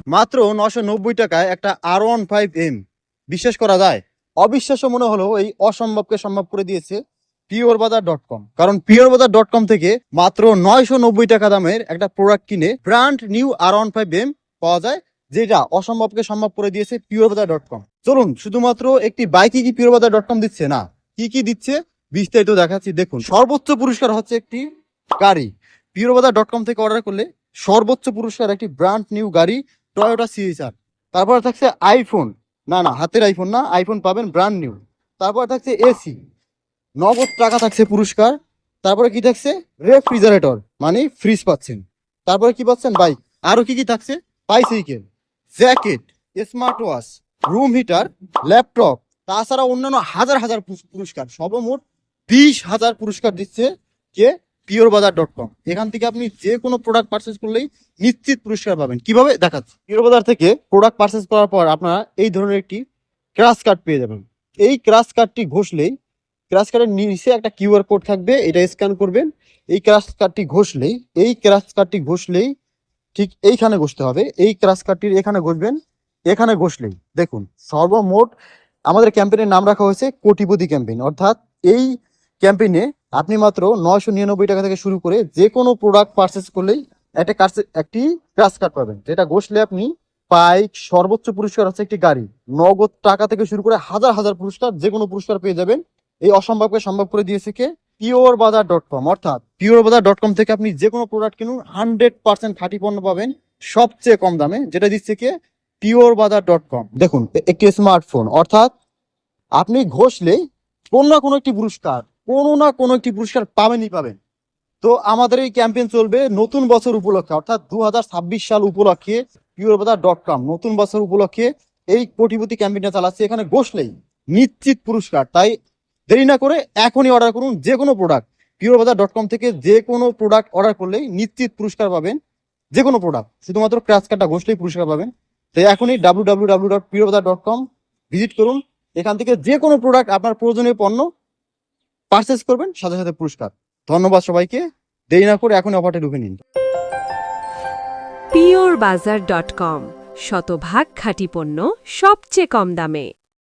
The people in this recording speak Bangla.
মাত্র 990 টাকায় একটা R15M, বিশ্বাস করা যায়? অবিশ্বাস্য মনে হলো এই অসম্ভবকে সম্ভব করে দিয়েছে পিওরবাজার.কম। কারণ পিওরবাজার.কম থেকে মাত্র 990 টাকা দামের একটা প্রোডাক্ট কিনে ব্র্যান্ড নিউ R15M পাওয়া যায়, যেটা অসম্ভবকে সম্ভব করে দিয়েছে পিওরবাজার.কম। চলুন, শুধুমাত্র একটি বাইকই কি পিওরবাজার.কম দিচ্ছে না, কি কি দিচ্ছে বিস্তারিত দেখাচ্ছি। দেখুন, সর্বোচ্চ পুরস্কার হচ্ছে একটি গাড়ি। পিওরবাজার.কম থেকে অর্ডার করলে সর্বোচ্চ পুরস্কার একটি ব্র্যান্ড নিউ গাড়ি টয়োটা CHR। তারপরে থাকছে আইফোন, না হাতের আইফোন না, আইফোন পাবেন ব্র্যান্ড নিউ। তারপরে থাকছে এসি, নগদ টাকা থাকছে পুরস্কার। তারপরে কি থাকছে? রেফ্রিজারেটর, মানে ফ্রিজ পাচ্ছেন। তারপরে কি পাচ্ছেন? বাইক। আরো কি কি থাকছে? Bicycle, jacket, smart watch, room heater, laptop, তাছাড়া অন্যান্য হাজার হাজার পুরস্কার। সর্বমোট 20,000 পুরস্কার দিচ্ছে কে? পিওরবাজার.কম। এখান থেকে আপনি যে কোনো প্রোডাক্ট পারচেস করলেই নিশ্চিত পুরস্কার পাবেন। কিভাবে দেখাচ্ছি। পিওরবাজার থেকে প্রোডাক্ট পারচেস করার পর আপনারা এই ধরনের একটি ক্র্যাশ কার্ড পেয়ে যাবেন। এই ক্র্যাশ কার্ডটি ঘষলেই, ক্র্যাশ কার্ডের নিচে একটা কিউআর কোড থাকবে, এটা স্ক্যান করবেন। এই ক্র্যাশ কার্ডটি ঘষলেই ঠিক এইখানে ঘষতে হবে। এই ক্র্যাশ কার্ডটির এখানে ঘষবেন, এখানে ঘষলেই দেখুন সর্বমোট আমাদের ক্যাম্পেইনের নাম রাখা হয়েছে কোটিপতি ক্যাম্পেইন। অর্থাৎ এই ক্যাম্পেইনে আপনি মাত্র 999 টাকা থেকে শুরু করে যে কোনো প্রোডাক্ট পারচেস করলেই একটি ক্র্যাশ কার্ড পাবেন, যেটা ঘষলে আপনি বাইক, সর্বোচ্চ পুরস্কার হচ্ছে একটি গাড়ি, নগদ টাকা থেকে শুরু করে হাজার হাজার পুরস্কার, যে কোনো পুরস্কার পেয়ে যাবেন। এই অসম্ভবকে সম্ভব করে দিয়েছে কে? পিওরবাজার.কম। অর্থাৎ পিওরবাজার.কম থেকে আপনি যে কোনো প্রোডাক্ট কিনুন 100% খাঁটি পণ্য পাবেন সবচেয়ে কম দামে, যেটা দিচ্ছে কে? পিওরবাজার.কম। দেখুন, একটি স্মার্টফোন, অর্থাৎ আপনি ঘষলেই কোনো না কোনো একটি পুরস্কার পাবেনই পাবেন। তো আমাদের এই ক্যাম্পেইন চলবে নতুন বছর উপলক্ষে, অর্থাৎ 2026 সাল উপলক্ষে। পিওরবাজার.কম নতুন বছর উপলক্ষে এই কোটিপতি ক্যাম্পেইনটা চালাচ্ছে। এখানে ঘষলেই নিশ্চিত পুরস্কার। তাই দেরি না করে এখনই অর্ডার করুন যে কোনো প্রোডাক্ট। পিওরবাজার.কম থেকে যে কোনো প্রোডাক্ট অর্ডার করলেই নিশ্চিত পুরস্কার পাবেন। যে কোনো প্রোডাক্ট, শুধুমাত্র ক্র্যাশ কার্ডটা ঘষলেই পুরস্কার পাবেন। তাই এখনই www.piorbazaar.com ভিজিট করুন। এখান থেকে যে কোনো প্রোডাক্ট, আপনার প্রয়োজনীয় পণ্য পারচেস করবেন, সাথে সাথে পুরস্কার। ধন্যবাদ সবাইকে। দেরি না করে এখনই অফারটা ঢুকে নিন। piorbazaar.com, শতভাগ খাঁটি পণ্য সবচেয়ে কম দামে।